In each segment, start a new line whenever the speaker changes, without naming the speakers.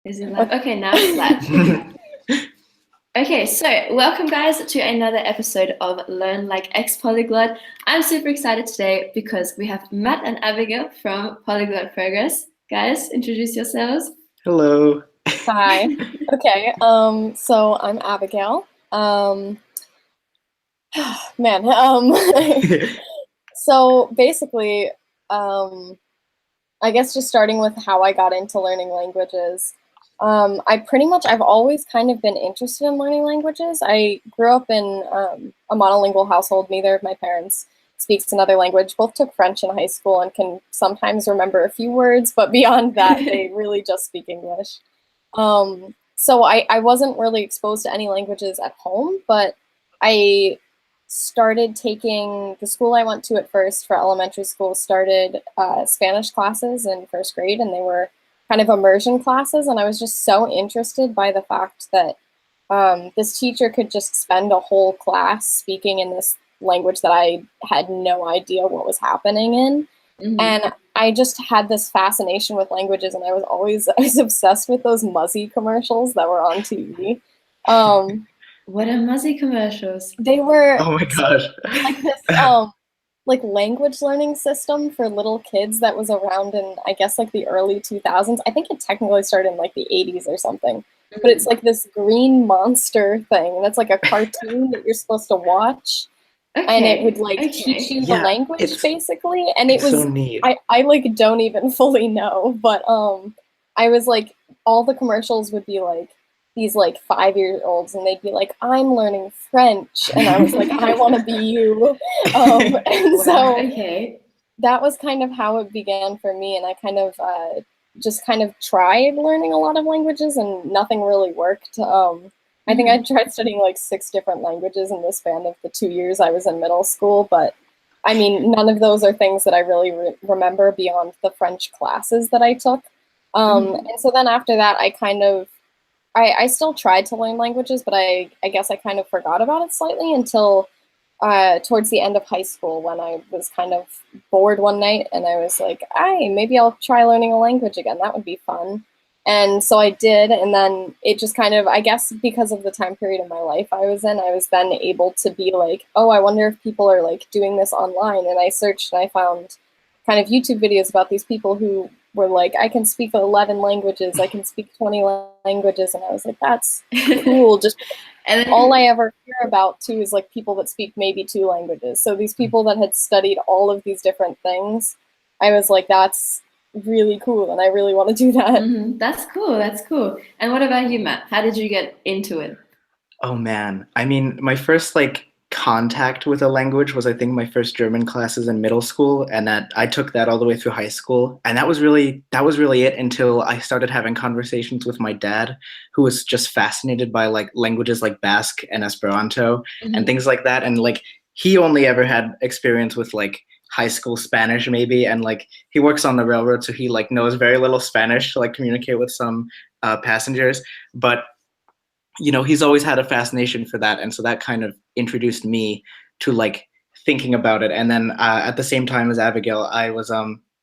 Is it live? Okay, now it's live. Okay, so welcome guys to another episode of Learn Like X Polyglot. I'm super excited today because we have Matt and Abigail from Polyglot Progress. Guys, introduce yourselves.
Hello.
Hi. Okay. So I'm Abigail. Man. So basically, I guess just starting with how I got into learning languages. I've always kind of been interested in learning languages. I grew up in a monolingual household. Neither of my parents speaks another language. Both took French in high school and can sometimes remember a few words, but beyond that, they really just speak English. So I wasn't really exposed to any languages at home, but I started taking, the school I went to at first for elementary school started Spanish classes in first grade, and they were kind of immersion classes, and I was just so interested by the fact that this teacher could just spend a whole class speaking in this language that I had no idea what was happening in. Mm-hmm. And I just had this fascination with languages, and I was obsessed with those Muzzy commercials that were on TV.
What are Muzzy commercials?
They were,
oh my gosh,
like this like language learning system for little kids that was around in, I guess, like the early 2000s. I think it technically started in like the 80s or something. Mm-hmm. But it's like this green monster thing, and it's like a cartoon that you're supposed to watch. Okay. And it would like teach you the language basically. And it was
so neat.
I like don't even fully know, but I was like, all the commercials would be like these like 5-year-olds, and they'd be like, I'm learning French, and I was like, I want to be you. And so that was kind of how it began for me, and I kind of just kind of tried learning a lot of languages, and nothing really worked. I think I tried studying like 6 different languages in the span of the 2 years I was in middle school, but I mean, none of those are things that I really remember beyond the French classes that I took. And so then after that, I still tried to learn languages, but I guess I kind of forgot about it slightly until towards the end of high school, when I was kind of bored one night, and I was like, maybe I'll try learning a language again. That would be fun. And so I did, and then it just kind of, I guess because of the time period of my life I was in, I was then able to be like, oh, I wonder if people are like doing this online. And I searched and I found kind of YouTube videos about these people who were like, I can speak 11 languages, I can speak 20 languages. And I was like, that's cool. Just and then, all I ever hear about too is like people that speak maybe 2 languages. So these people that had studied all of these different things, I was like, that's really cool, and I really want to do that.
Mm-hmm. That's cool. That's cool. And what about you, Matt? How did you get into it?
Oh man, I mean, my first like contact with a language was, I think, my first German classes in middle school, and that I took that all the way through high school, and that was really it until I started having conversations with my dad, who was just fascinated by like languages like Basque and Esperanto and things like that, and like he only ever had experience with like high school Spanish maybe, and like he works on the railroad, so he like knows very little Spanish to like communicate with some passengers, but you know, he's always had a fascination for that, and so that kind of introduced me to like thinking about it. And then at the same time as Abigail, I was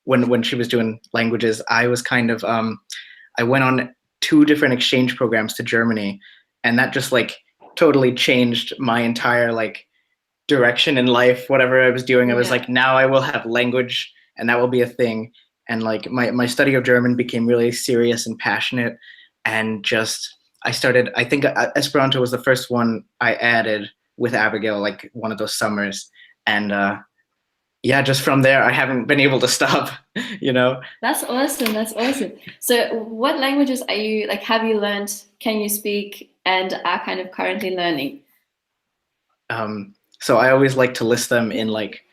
when she was doing languages, I was kind of I went on 2 different exchange programs to Germany, and that just like totally changed my entire like direction in life. Whatever I was doing, I was like, now I will have language, and that will be a thing. And like my study of German became really serious and passionate, and just I think Esperanto was the first one I added with Abigail, like one of those summers, and just from there I haven't been able to stop. You know.
That's awesome. That's awesome. So what languages are you like? Have you learned? Can you speak? And are kind of currently learning?
So I always like to list them in like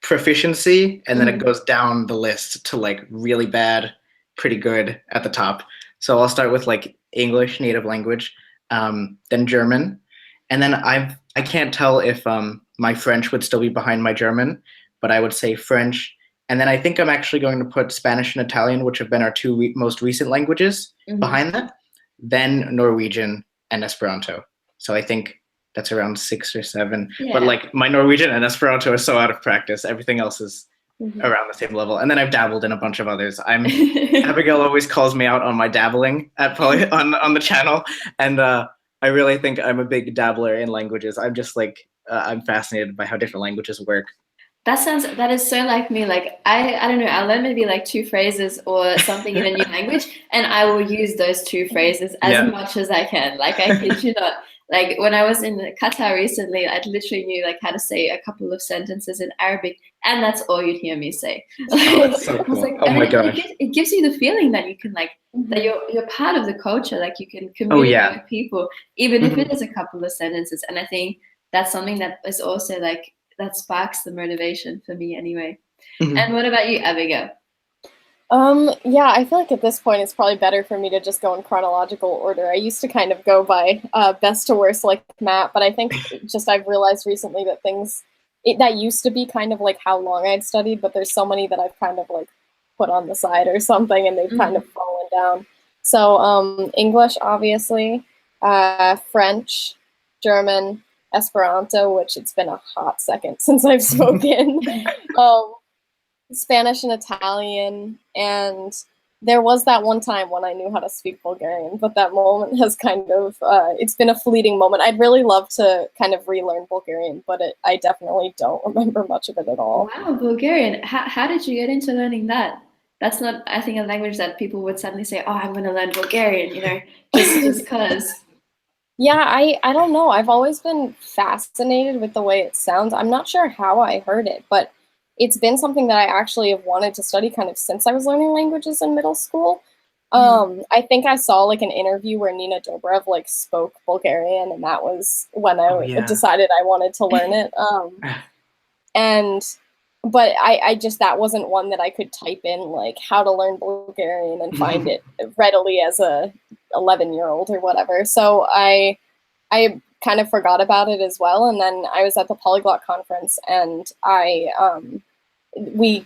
proficiency, and then it goes down the list to like really bad, pretty good at the top. So I'll start with like English, native language, then German, and then I can't tell if my French would still be behind my German, but I would say French, and then I think I'm actually going to put Spanish and Italian, which have been our 2 most recent languages, behind that, then Norwegian and Esperanto. So I think that's around 6 or 7. Yeah. But like my Norwegian and Esperanto are so out of practice. Everything else is around the same level. And then I've dabbled in a bunch of others. Abigail always calls me out on my dabbling at on the channel, and I really think I'm a big dabbler in languages. I'm just like I'm fascinated by how different languages work.
That is so like me. Like I don't know, I'll learn maybe like 2 phrases or something in a new language, and I will use those 2 phrases as much as I can. Like I kid you not. Like when I was in Qatar recently, I literally knew like how to say a couple of sentences in Arabic, and that's all you'd hear me say.
Oh, that's so cool.
Like,
oh my gosh.
It gives you the feeling that you can like that you're part of the culture. Like you can communicate with people, even if it is a couple of sentences. And I think that's something that is also like that sparks the motivation for me anyway. And what about you, Abigail?
Yeah, I feel like at this point it's probably better for me to just go in chronological order. I used to kind of go by best to worst like Matt, but I think just I've realized recently that that used to be kind of like how long I'd studied, but there's so many that I've kind of like put on the side or something, and they've kind of fallen down. So English, obviously, French, German, Esperanto, which it's been a hot second since I've spoken. Spanish and Italian, and there was that one time when I knew how to speak Bulgarian, but that moment has kind of, it's been a fleeting moment. I'd really love to kind of relearn Bulgarian, but I definitely don't remember much of it at all.
Wow, Bulgarian. How did you get into learning that? That's not, I think, a language that people would suddenly say, oh, I'm going to learn Bulgarian, you know, just because.
Yeah, I don't know. I've always been fascinated with the way it sounds. I'm not sure how I heard it, but it's been something that I actually have wanted to study kind of since I was learning languages in middle school. I think I saw like an interview where Nina Dobrev like spoke Bulgarian, and that was when I decided I wanted to learn it. But I just, that wasn't one that I could type in like how to learn Bulgarian and find it readily as a 11-year-old or whatever. So I kind of forgot about it as well. And then I was at the Polyglot conference, and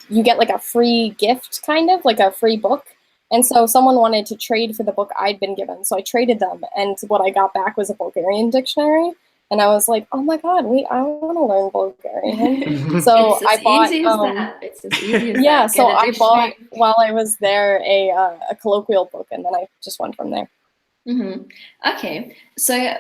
you get like a free gift, kind of like a free book. And so someone wanted to trade for the book I'd been given. So I traded them, and what I got back was a Bulgarian dictionary. And I was like, oh my God, I want to learn Bulgarian. So I bought,
it's as easy as
yeah,
that.
so I bought, while I was there, a colloquial book, and then I just went from there.
Okay, so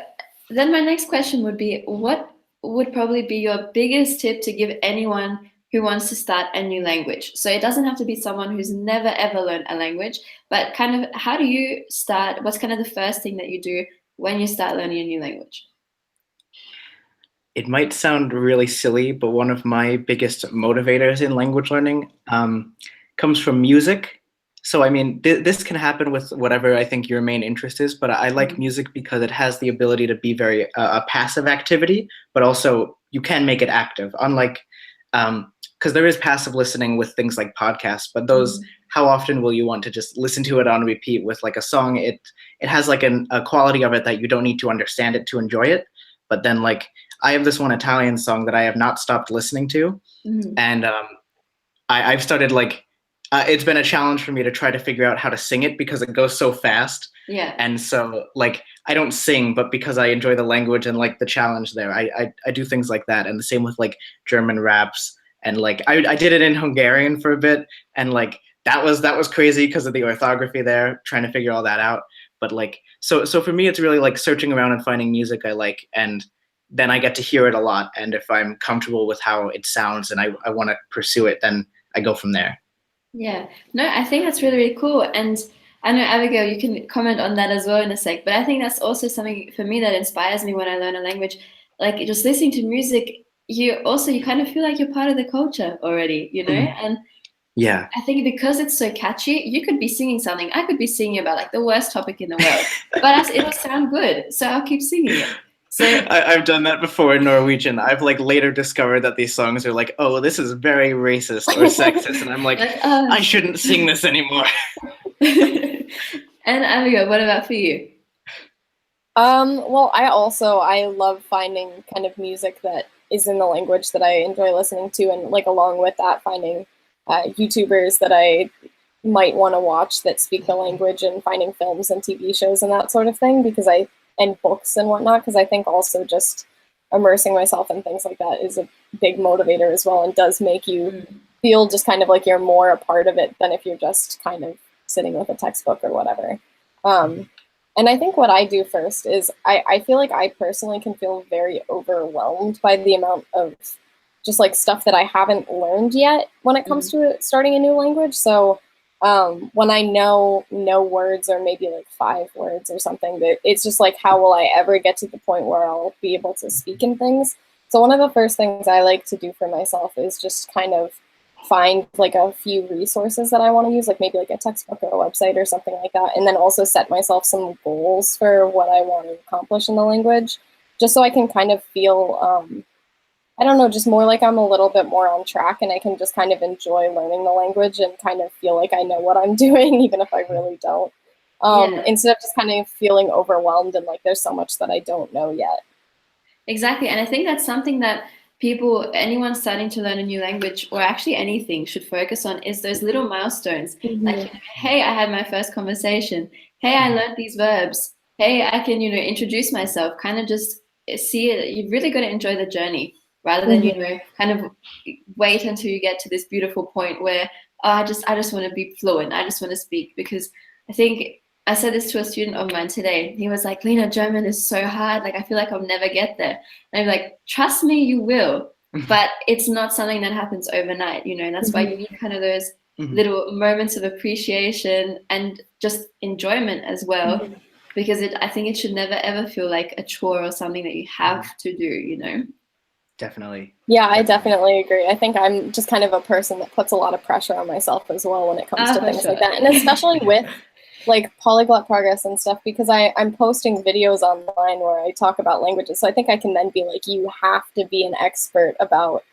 then my next question would be, what would probably be your biggest tip to give anyone who wants to start a new language? So it doesn't have to be someone who's never ever learned a language, but kind of how do you start? What's kind of the first thing that you do when you start learning a new language?
It might sound really silly, but one of my biggest motivators in language learning comes from music. So, I mean, this can happen with whatever I think your main interest is, but I like music because it has the ability to be very a passive activity, but also you can make it active, unlike, because there is passive listening with things like podcasts, but those, how often will you want to just listen to it on repeat? With like a song, it has like a quality of it that you don't need to understand it to enjoy it. But then like, I have this one Italian song that I have not stopped listening to, and I've started like, it's been a challenge for me to try to figure out how to sing it because it goes so fast.
Yeah.
And so like, I don't sing, but because I enjoy the language and like the challenge there, I do things like that. And the same with like German raps, and like I did it in Hungarian for a bit, and like that was crazy because of the orthography there, trying to figure all that out. But like, so for me, it's really like searching around and finding music I like, and then I get to hear it a lot. And if I'm comfortable with how it sounds and I want to pursue it, then I go from there.
Yeah, no, I think that's really, really cool. And I know, Abigail, you can comment on that as well in a sec, but I think that's also something for me that inspires me when I learn a language. Like just listening to music, you kind of feel like you're part of the culture already, you know? And
yeah,
I think because it's so catchy, you could be singing something. I could be singing about like the worst topic in the world, but it'll sound good. So I'll keep singing it. So
I've done that before in Norwegian. I've like later discovered that these songs are like, oh, this is very racist or sexist, and I'm like, I shouldn't sing this anymore.
And Abigail, what about for you?
Well, I love finding kind of music that is in the language that I enjoy listening to, and like along with that, finding YouTubers that I might want to watch that speak the language, and finding films and TV shows and that sort of thing, and books and whatnot, because I think also just immersing myself in things like that is a big motivator as well, and does make you feel just kind of like you're more a part of it than if you're just kind of sitting with a textbook or whatever. And I think what I do first is I feel like I personally can feel very overwhelmed by the amount of just like stuff that I haven't learned yet when it comes to starting a new language. So when I know no words or maybe like 5 words or something, that it's just like, how will I ever get to the point where I'll be able to speak in things? So one of the first things I like to do for myself is just kind of find like a few resources that I want to use, like maybe like a textbook or a website or something like that, and then also set myself some goals for what I want to accomplish in the language, just so I can kind of feel, I don't know, just more like I'm a little bit more on track and I can just kind of enjoy learning the language and kind of feel like I know what I'm doing, even if I really don't, instead of just kind of feeling overwhelmed and like there's so much that I don't know yet.
Exactly. And I think that's something that anyone starting to learn a new language, or actually anything, should focus on, is those little milestones. Like, hey, I had my first conversation. Hey, I learned these verbs. Hey, I can, introduce myself. Kind of just see it. You've really got to enjoy the journey rather than, kind of wait until you get to this beautiful point where, oh, I just want to be fluent. I just want to speak. Because I think I said this to a student of mine today. He was like, Lina, German is so hard. Like, I feel like I'll never get there. And I'm like, trust me, you will. But it's not something that happens overnight, and that's why you need kind of those little moments of appreciation and just enjoyment as well. Because I think it should never, ever feel like a chore or something that you have to do,
Definitely.
Yeah, I definitely agree. I think I'm just kind of a person that puts a lot of pressure on myself as well when it comes to things like that. And especially with like polyglot progress and stuff, because I'm posting videos online where I talk about languages. So I think I can then be like, you have to be an expert about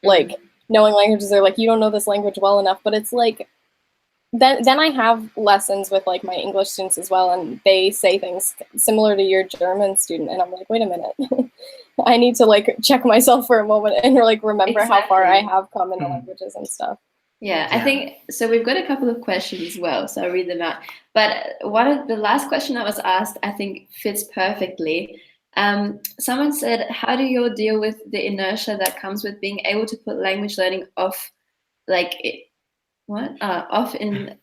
like knowing languages, or like, you don't know this language well enough. But it's like, then I have lessons with like my English students as well, and they say things similar to your German student, and I'm like, wait a minute, I need to like check myself for a moment and like remember how far I have come in the languages and stuff.
Yeah, I think so. We've got a couple of questions as well, so I'll read them out. But the last question that was asked, I think, fits perfectly. Someone said, how do you deal with the inertia that comes with being able to put language learning off, like off in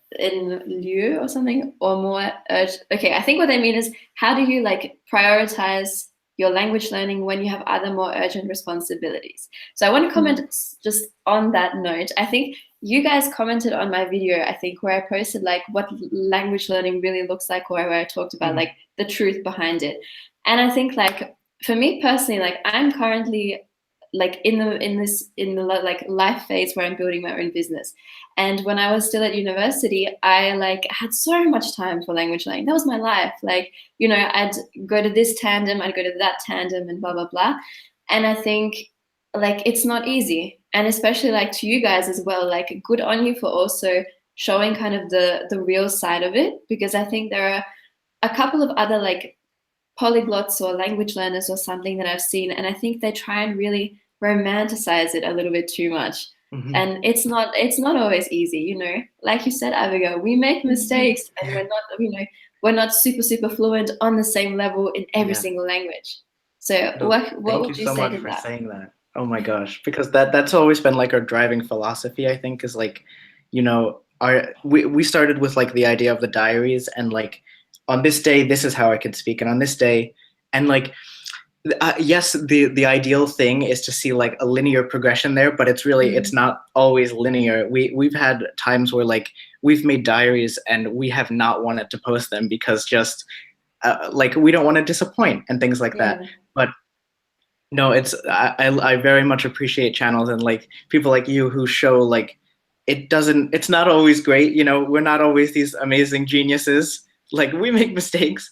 lieu or something, or more urgent? Okay, I think what they mean is, how do you like prioritize your language learning when you have other more urgent responsibilities? So I want to comment just on that note. I think you guys commented on my video, I think, where I posted like what language learning really looks like, or where I talked about like the truth behind it. And I think like for me personally, like I'm currently like in the like life phase where I'm building my own business. And when I was still at university, I like had so much time for language learning. That was my life. Like, I'd go to this tandem, I'd go to that tandem, and blah, blah, blah. And I think like it's not easy. And especially like to you guys as well, like good on you for also showing kind of the real side of it, because I think there are a couple of other like polyglots or language learners or something that I've seen, and I think they try and really romanticize it a little bit too much. And it's not always easy, like you said, Abigail, we make mistakes, and we're not super fluent on the same level in every single language. So what would you say to that?
Thank you so much for saying that. Oh my gosh, because that's always been like our driving philosophy, I think, is like, we started with like the idea of the diaries, and like on this day this is how I could speak, and on this day, and like yes, the ideal thing is to see like a linear progression there, but it's really it's not always linear. We've had times where like we've made diaries and we have not wanted to post them because just like we don't want to disappoint and things like that. But no, I very much appreciate channels and like people like you who show like it's not always great, we're not always these amazing geniuses. Like we make mistakes.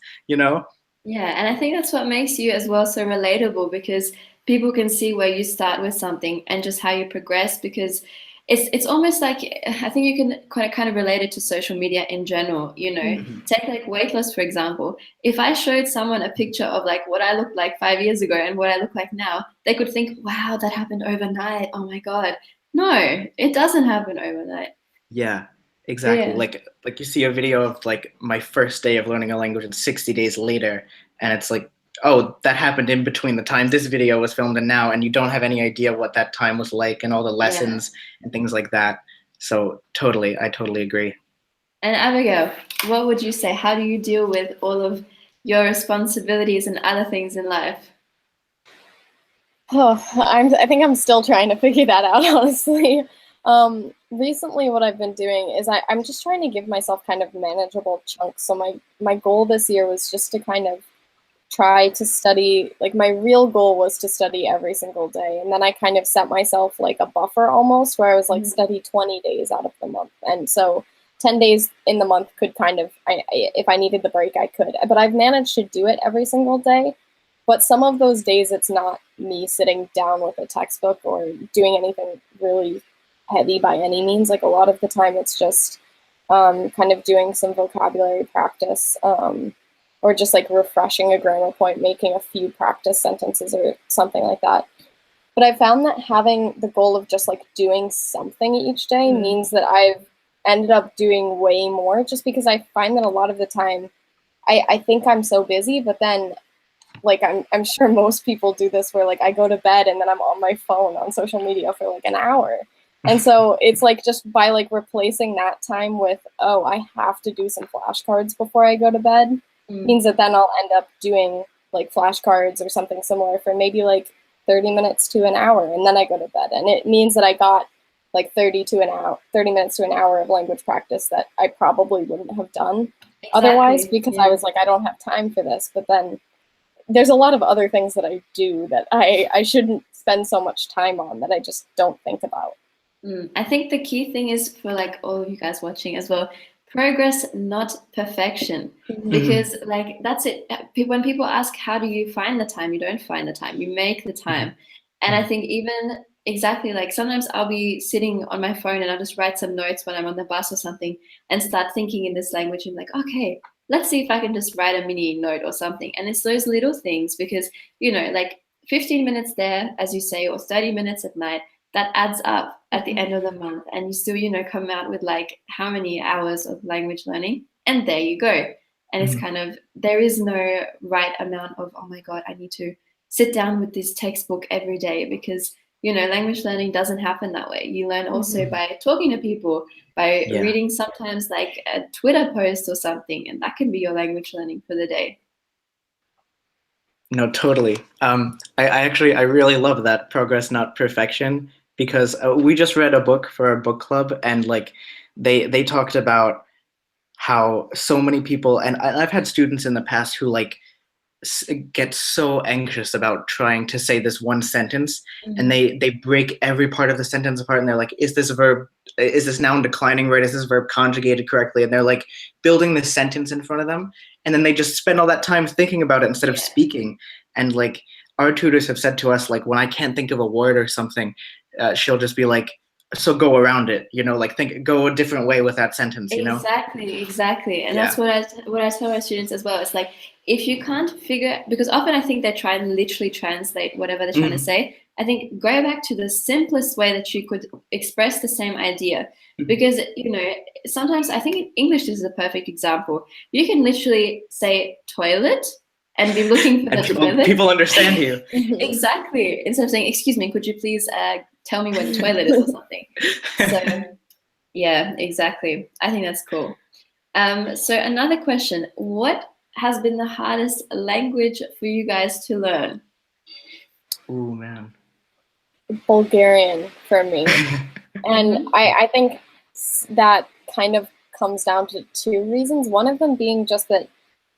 Yeah, and I think that's what makes you as well so relatable, because people can see where you start with something and just how you progress, because it's almost like, I think you can kind of relate it to social media in general, Take like weight loss, for example. If I showed someone a picture of like what I looked like 5 years ago and what I look like now, they could think, wow, that happened overnight. Oh my God. No, it doesn't happen overnight.
Yeah. Exactly. Like you see a video of like my first day of learning a language and 60 days later, and it's like oh, that happened in between the time this video was filmed and now, and you don't have any idea what that time was like and all the lessons and things like that. So I totally agree.
And Abigail, what would you say? How do you deal with all of your responsibilities and other things in life?
Oh, I think I'm still trying to figure that out, honestly. Recently, what I've been doing is I'm just trying to give myself kind of manageable chunks. So my goal this year was just to kind of try to study, like my real goal was to study every single day. And then I kind of set myself like a buffer almost where I was like study 20 days out of the month. And so 10 days in the month could kind of, if I needed the break, I could. But I've managed to do it every single day. But some of those days, it's not me sitting down with a textbook or doing anything really heavy by any means. Like a lot of the time, it's just kind of doing some vocabulary practice or just like refreshing a grammar point, making a few practice sentences or something like that. But I found that having the goal of just like doing something each day means that I've ended up doing way more, just because I find that a lot of the time I think I'm so busy, but then like I'm sure most people do this where like I go to bed and then I'm on my phone on social media for like an hour. And so it's like just by like replacing that time with, oh, I have to do some flashcards before I go to bed, means that then I'll end up doing like flashcards or something similar for maybe like 30 minutes to an hour, and then I go to bed. And it means that I got like 30 minutes to an hour of language practice that I probably wouldn't have done otherwise, because I was like, I don't have time for this. But then there's a lot of other things that I do that I shouldn't spend so much time on that I just don't think about.
I think the key thing is for like all of you guys watching as well, progress, not perfection. Because like that's it. When people ask, how do you find the time? You don't find the time, you make the time. And I think even exactly like sometimes I'll be sitting on my phone and I'll just write some notes when I'm on the bus or something and start thinking in this language and like, okay, let's see if I can just write a mini note or something. And it's those little things because, you know, like 15 minutes there, as you say, or 30 minutes at night, that adds up at the end of the month. And you still, you know, come out with like how many hours of language learning. And there you go. And it's kind of, there is no right amount of, oh my God, I need to sit down with this textbook every day, because, you know, language learning doesn't happen that way. You learn also by talking to people, by reading sometimes like a Twitter post or something, and that can be your language learning for the day.
No, totally. I really love that progress, not perfection, because we just read a book for our book club, and like they talked about how so many people, and I've had students in the past who like get so anxious about trying to say this one sentence, and they break every part of the sentence apart, and they're like, is this noun declining right, is this verb conjugated correctly, and they're like building this sentence in front of them, and then they just spend all that time thinking about it instead of speaking. And like our tutors have said to us, like when I can't think of a word or something, she'll just be like, so go around it, you know, like go a different way with that sentence, you know.
Exactly. And that's what I tell my students as well. It's like, if you can't figure, because often I think they try and literally translate whatever they're trying to say. I think go back to the simplest way that you could express the same idea. Because, you know, sometimes I think English is a perfect example. You can literally say toilet and be looking for the toilet.
People understand you.
Exactly. Instead of saying, excuse me, could you please tell me where the toilet is or something. So yeah, exactly. I think that's cool. So another question, what has been the hardest language for you guys to learn?
Oh man.
Bulgarian for me. And I think that kind of comes down to two reasons. One of them being just that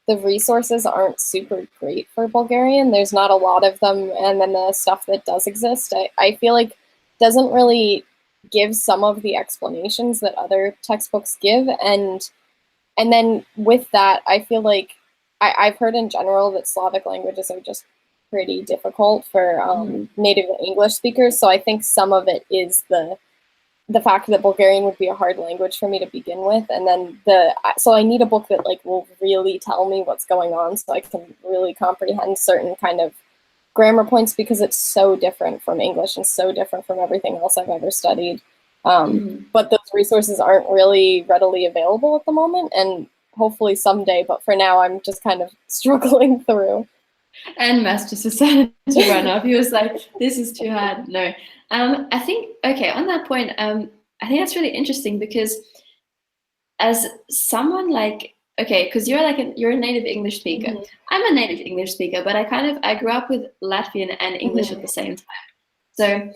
the resources aren't super great for Bulgarian. There's not a lot of them. And then the stuff that does exist, I feel like doesn't really give some of the explanations that other textbooks give. And then with that, I feel like I've heard in general that Slavic languages are just pretty difficult for native English speakers. So I think some of it is the fact that Bulgarian would be a hard language for me to begin with. And then so I need a book that like will really tell me what's going on so I can really comprehend certain kind of grammar points, because it's so different from English and so different from everything else I've ever studied. But those resources aren't really readily available at the moment, and hopefully someday, but for now I'm just kind of struggling through.
And Matt just decided to run off. He was like, "This is too hard." No, I think okay. On that point, I think that's really interesting because as someone like okay, because you're like you're a native English speaker. I'm a native English speaker, but I grew up with Latvian and English at the same time. So,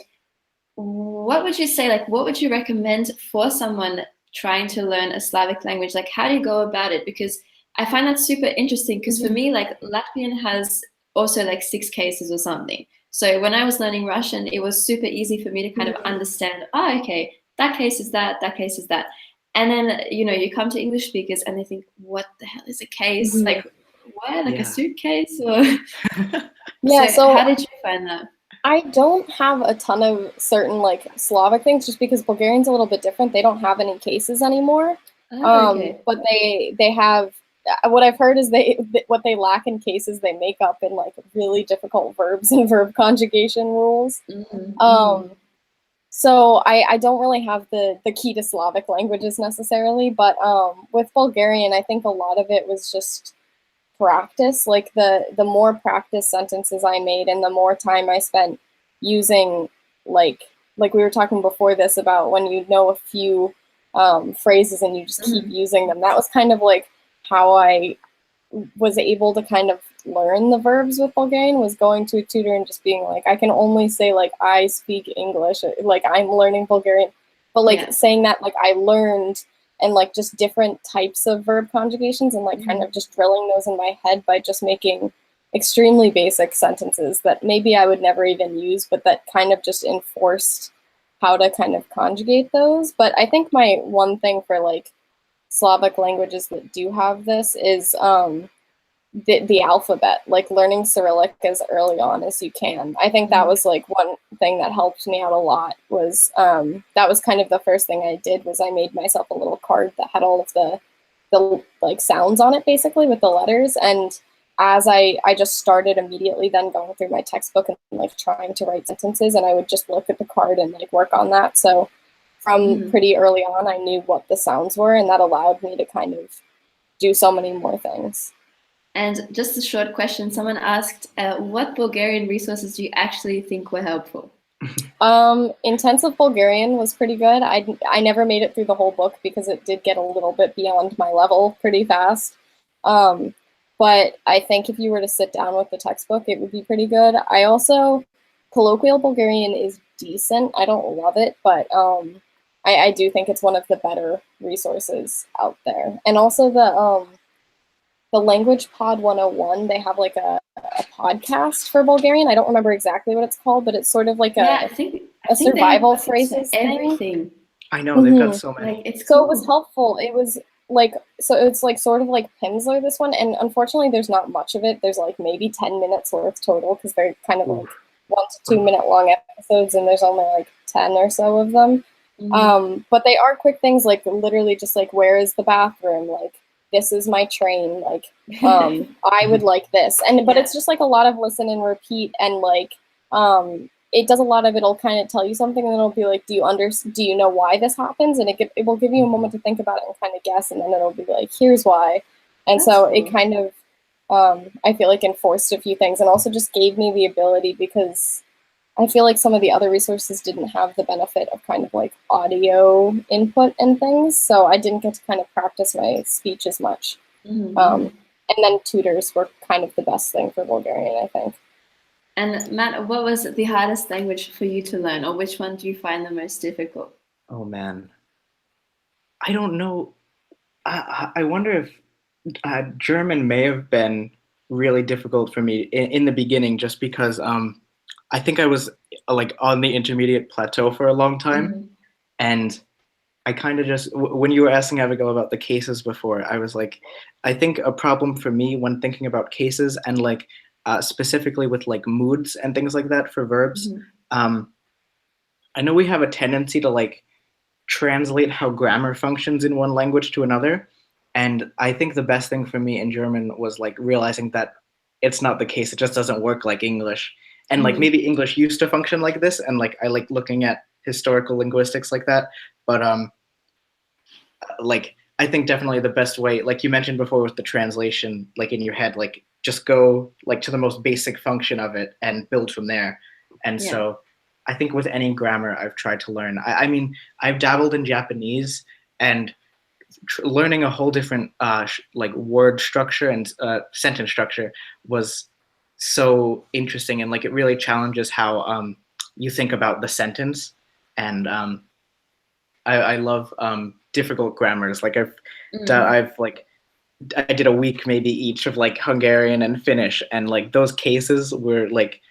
what would you say? Like, what would you recommend for someone trying to learn a Slavic language? Like, how do you go about it? Because I find that super interesting. Because for me, like Latvian has also like 6 cases or something. So when I was learning Russian, it was super easy for me to kind of understand. Oh, okay, that case is that. That case is that. And then you come to English speakers and they think, what the hell is a case? Like, what? Like a suitcase? Or
Yeah.
so how did you find that?
I don't have a ton of certain like Slavic things just because Bulgarian's a little bit different. They don't have any cases anymore.
Oh, okay.
But they have what I've heard is what they lack in cases they make up in like really difficult verbs and verb conjugation rules. So I don't really have the key to Slavic languages necessarily, but with Bulgarian, I think a lot of it was just practice. Like the more practice sentences I made and the more time I spent using like we were talking before this about when you know a few phrases and you just keep using them. That was kind of like how I was able to kind of learn the verbs with Bulgarian, was going to a tutor and just being like, I can only say like I speak English, like I'm learning Bulgarian, but like saying that like I learned and like just different types of verb conjugations and like kind of just drilling those in my head by just making extremely basic sentences that maybe I would never even use, but that kind of just enforced how to kind of conjugate those. But I think my one thing for like Slavic languages that do have this is the alphabet, like learning Cyrillic as early on as you can. I think that was like one thing that helped me out a lot was that was kind of the first thing I did was I made myself a little card that had all of the like sounds on it basically with the letters. And as I just started immediately then going through my textbook and like trying to write sentences, and I would just look at the card and like work on that. So from pretty early on, I knew what the sounds were, and that allowed me to kind of do so many more things.
And just a short question, someone asked, what Bulgarian resources do you actually think were helpful?
Intensive Bulgarian was pretty good. I never made it through the whole book because it did get a little bit beyond my level pretty fast. But I think if you were to sit down with the textbook, it would be pretty good. I also, colloquial Bulgarian is decent. I don't love it, but I do think it's one of the better resources out there. And also the Language Pod 101, they have like a podcast for Bulgarian. I don't remember exactly what it's called, but it's sort of like a survival phrases
everything.
thing.
I know, they've got so many.
Like, it's
so it was helpful. It was like, so it's like sort of like Pimsleur, this one, and unfortunately there's not much of it. There's like maybe 10 minutes worth total because they're kind of like 1 to 2 minute long episodes, and there's only like 10 or so of them. But they are quick things, like literally just like, where is the bathroom? Like, this is my train. Like, I would like this. But it's just like a lot of listen and repeat, and like, it does a lot of, it'll kind of tell you something, and then it'll be like, do you know why this happens? And it will give you a moment to think about it and kind of guess, and then it'll be like, here's why. And that's so cool. It kind of, I feel like enforced a few things, and also just gave me the ability, because I feel like some of the other resources didn't have the benefit of kind of like audio input and things, so I didn't get to kind of practice my speech as much. And then tutors were kind of the best thing for Bulgarian, I think.
And Matt, what was the hardest language for you to learn, or which one do you find the most difficult?
Oh man, I don't know. I wonder if German may have been really difficult for me in the beginning, just because I think I was like on the intermediate plateau for a long time, and I kind of just, when you were asking Abigail about the cases before, I was like, I think a problem for me when thinking about cases and like specifically with like moods and things like that for verbs, I know we have a tendency to like translate how grammar functions in one language to another, and I think the best thing for me in German was like realizing that it's not the case. It just doesn't work like English. And like maybe English used to function like this, and like I like looking at historical linguistics like that. But like I think definitely the best way, like you mentioned before with the translation, like in your head, like just go like to the most basic function of it and build from there. And
Yeah.
so I think with any grammar I've tried to learn, I mean, I've dabbled in Japanese, and learning a whole different like word structure and sentence structure was so interesting, and like it really challenges how you think about the sentence. And I love difficult grammars. Like I've like I did a week maybe each of like Hungarian and Finnish, and like those cases were like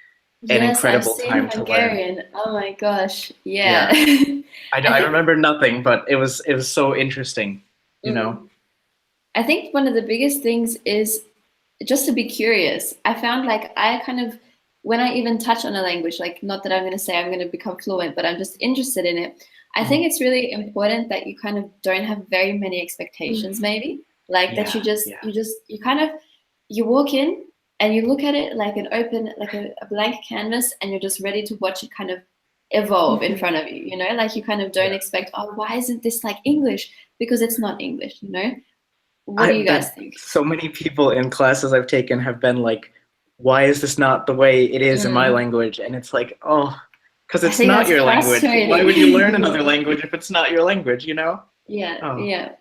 an
Yes, I've
incredible
seen
time to learn.
Hungarian. Oh my gosh. Yeah.
Yeah. I
think-
remember nothing, but it was so interesting, you know.
I think one of the biggest things is just to be curious. I found like I kind of, when I even touch on a language, like not that I'm going to say I'm going to become fluent, but I'm just interested in it. I think it's really important that you kind of don't have very many expectations, maybe like that you kind of, you walk in and you look at it like an open, like a blank canvas, and you're just ready to watch it kind of evolve in front of you, you know, like you kind of don't expect, oh, why isn't this like English? Because it's not English, you know? What do you guys think?
So many people in classes I've taken have been like, why is this not the way it is in my language? And it's like, oh, because it's not your language. Why would you learn another language if it's not your language, you know?
Yeah.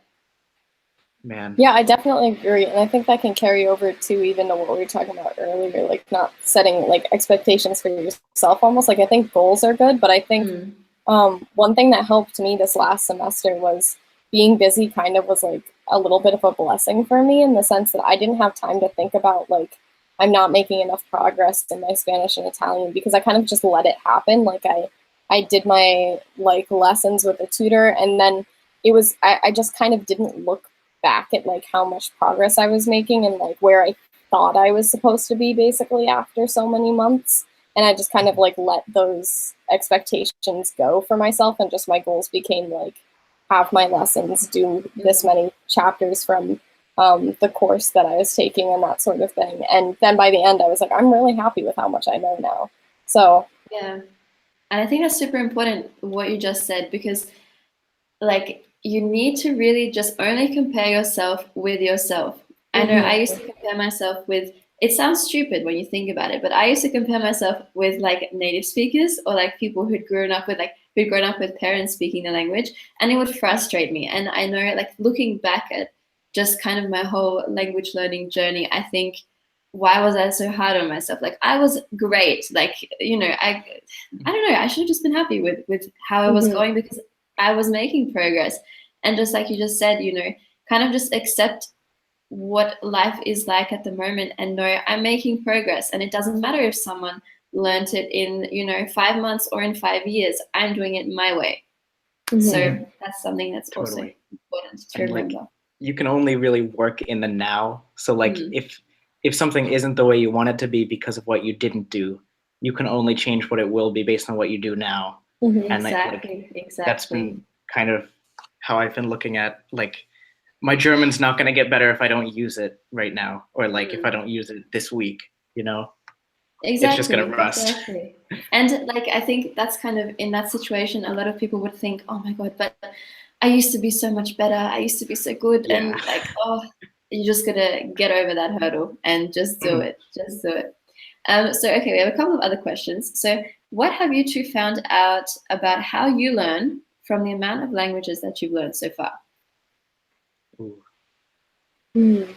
Man.
Yeah, I definitely agree. And I think that can carry over to even to what we were talking about earlier, like not setting like expectations for yourself almost. Like I think goals are good, but I think one thing that helped me this last semester was being busy kind of was like a little bit of a blessing for me, in the sense that I didn't have time to think about like I'm not making enough progress in my Spanish and Italian, because I kind of just let it happen. Like I did my like lessons with a tutor, and then it was I just kind of didn't look back at like how much progress I was making and like where I thought I was supposed to be basically after so many months. And I just kind of like let those expectations go for myself, and just my goals became like have my lessons, do this many chapters from the course that I was taking, and that sort of thing. And then by the end I was like, I'm really happy with how much I know now. So
yeah. And I think that's super important what you just said, because like you need to really just only compare yourself with yourself. I know I used to compare myself with, it sounds stupid when you think about it, but I used to compare myself with like native speakers, or like people who'd grown up with parents speaking the language, and it would frustrate me. And I know, like looking back at just kind of my whole language learning journey, I think, why was I so hard on myself? Like I was great. Like, you know, I don't know, I should have just been happy with how I was going, because I was making progress. And just like you just said, you know, kind of just accept what life is like at the moment, and know I'm making progress. And it doesn't matter if someone learned it in, you know, 5 months or in 5 years, I'm doing it my way. So that's something that's also important to remember.
Like, you can only really work in the now. So like if something isn't the way you want it to be because of what you didn't do, you can only change what it will be based on what you do now. And
Exactly.
That's been kind of how I've been looking at, like, my German's not going to get better if I don't use it right now, or like if I don't use it this week, you know?
Exactly.
It's just going to rust.
Exactly. And like, I think that's kind of, in that situation, a lot of people would think, oh my God, but I used to be so much better. I used to be so good.
Yeah.
And like, oh, you're just going to get over that hurdle and just do it. Just do it. So, okay, we have a couple of other questions. So what have you two found out about how you learn from the amount of languages that you've learned so far?
Ooh.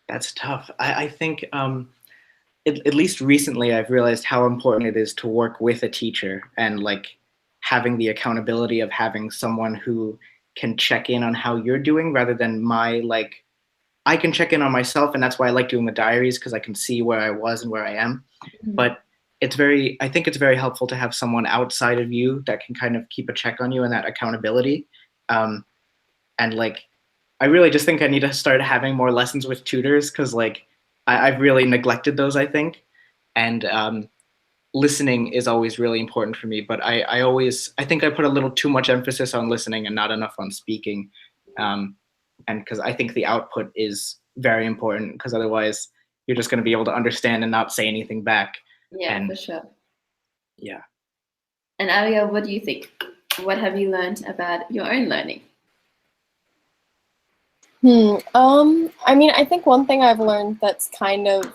That's tough. I think at least recently I've realized how important it is to work with a teacher, and like having the accountability of having someone who can check in on how you're doing, rather than I can check in on myself, and that's why I like doing the diaries, because I can see where I was and where I am. But I think it's very helpful to have someone outside of you that can kind of keep a check on you, and that accountability. And like, I really just think I need to start having more lessons with tutors, because like I've really neglected those, I think. And listening is always really important for me, but I think I put a little too much emphasis on listening and not enough on speaking. And because I think the output is very important, because otherwise you're just going to be able to understand and not say anything back.
Yeah, for sure.
Yeah.
And Abigail, what do you think? What have you learned about your own learning?
I mean, I think one thing I've learned that's kind of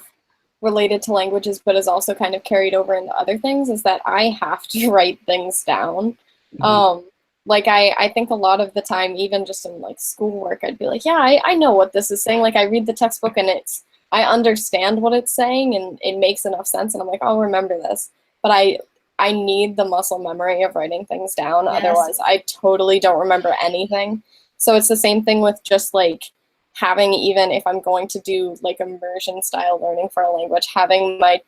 related to languages, but is also kind of carried over into other things, is that I have to write things down.
Mhm.
Like I think a lot of the time, even just in like schoolwork, I'd be like, yeah, I know what this is saying. Like I read the textbook and I understand what it's saying and it makes enough sense, and I'm like, I'll remember this. But I need the muscle memory of writing things down.
Yes.
Otherwise, I totally don't remember anything. So it's the same thing with just like having, even if I'm going to do like immersion style learning for a language, having my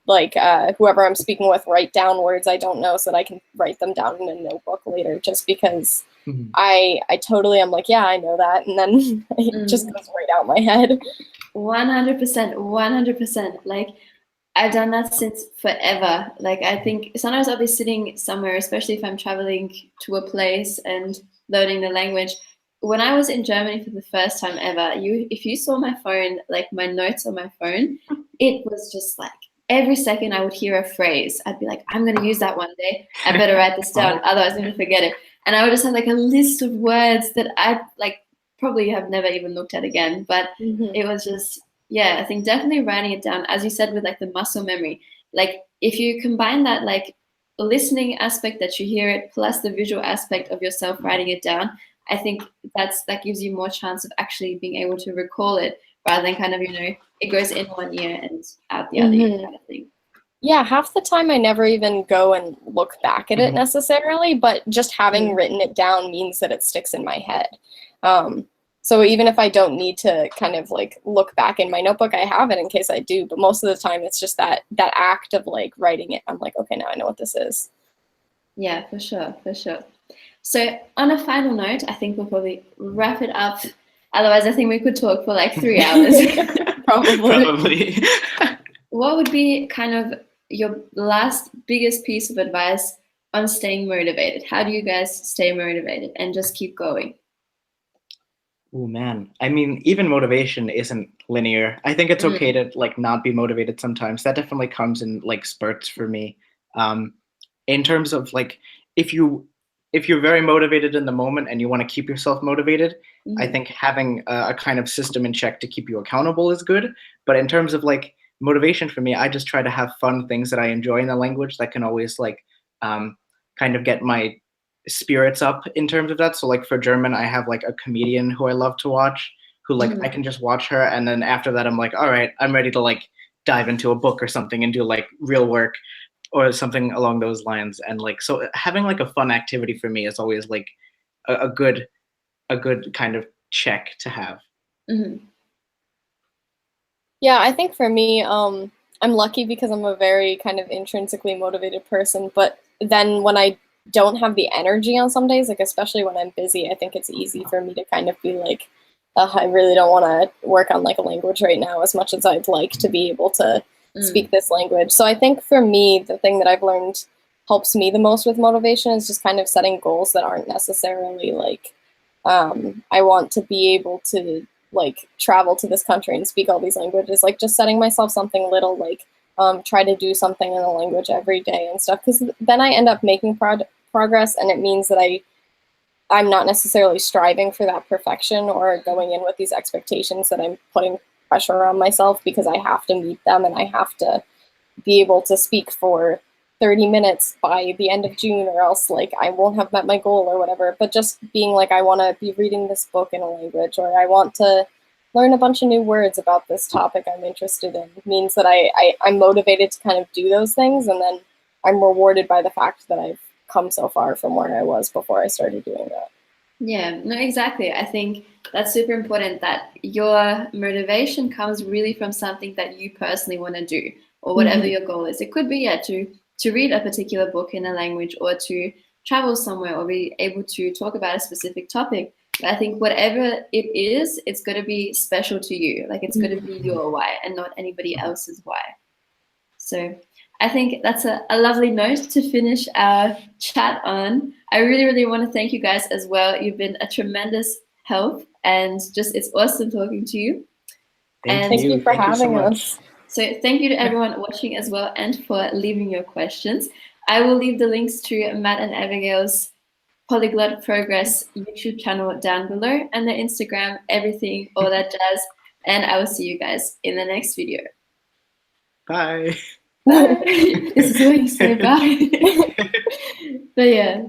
like whoever I'm speaking with write down words I don't know so that I can write them down in a notebook later, just because
Mhm.
I totally am like, yeah, I know that, and then it just goes right out my head.
100%, 100%. Like, I've done that since forever. Like, I think sometimes I'll be sitting somewhere, especially if I'm traveling to a place and learning the language. When I was in Germany for the first time ever, if you saw my phone, like my notes on my phone, it was just like every second I would hear a phrase. I'd be like, I'm going to use that one day. I better write this down, otherwise I'm going to forget it. And I would just have like a list of words that I like probably have never even looked at again. But it was just, yeah, I think definitely writing it down, as you said, with like the muscle memory. Like if you combine that like listening aspect that you hear it plus the visual aspect of yourself writing it down, I think that gives you more chance of actually being able to recall it rather than kind of, it goes in one ear and out the other ear kind of thing.
Yeah, half the time I never even go and look back at it necessarily, but just having written it down means that it sticks in my head. So even if I don't need to kind of like look back in my notebook, I have it in case I do. But most of the time, it's just that act of like writing it. I'm like, okay, now I know what this is.
Yeah, for sure, for sure. So on a final note, I think we'll probably wrap it up. Otherwise, I think we could talk for like 3 hours.
Probably.
What would be kind of your last biggest piece of advice on staying motivated? How do you guys stay motivated and just keep going?
Oh man, I mean, even motivation isn't linear. I think it's okay to like not be motivated sometimes. That definitely comes in like spurts for me. In terms of like, if you're very motivated in the moment and you want to keep yourself motivated, I think having a kind of system in check to keep you accountable is good. But in terms of like motivation for me, I just try to have fun things that I enjoy in the language that can always like kind of get my spirits up in terms of that. So like for German, I have like a comedian who I love to watch, who like I can just watch her, and then after that I'm like, all right, I'm ready to like dive into a book or something and do like real work or something along those lines. And like, so having like a fun activity for me is always like a good kind of check to have.
Yeah, I think for me, I'm lucky because I'm a very kind of intrinsically motivated person. But then when I don't have the energy on some days, like especially when I'm busy, I think it's easy for me to kind of be like, I really don't want to work on like a language right now as much as I'd like to be able to speak this language. So I think for me, the thing that I've learned helps me the most with motivation is just kind of setting goals that aren't necessarily like, I want to be able to like travel to this country and speak all these languages, like just setting myself something little, like try to do something in a language every day and stuff, because then I end up making progress, and it means that I'm not necessarily striving for that perfection or going in with these expectations that I'm putting pressure on myself because I have to meet them and I have to be able to speak for 30 minutes by the end of June, or else like I won't have met my goal or whatever. But just being like, I want to be reading this book in a language, or I want to learn a bunch of new words about this topic I'm interested in, means that I'm motivated to kind of do those things, and then I'm rewarded by the fact that I've come so far from where I was before I started doing that.
Yeah, no, exactly. I think that's super important, that your motivation comes really from something that you personally want to do, or whatever your goal is. It could be, yeah, to read a particular book in a language, or to travel somewhere, or be able to talk about a specific topic. But I think whatever it is, it's going to be special to you. Like it's going to be your why and not anybody else's why. So I think that's a lovely note to finish our chat on. I really, really want to thank you guys as well. You've been a tremendous help, and just it's awesome talking to you.
Thank you for having us.
So thank you to everyone watching as well, and for leaving your questions. I will leave the links to Matt and Abigail's Polyglot Progress YouTube channel down below, and their Instagram, everything, all that jazz. And I will see you guys in the next video.
Bye.
Bye. This is where you say bye. But yeah.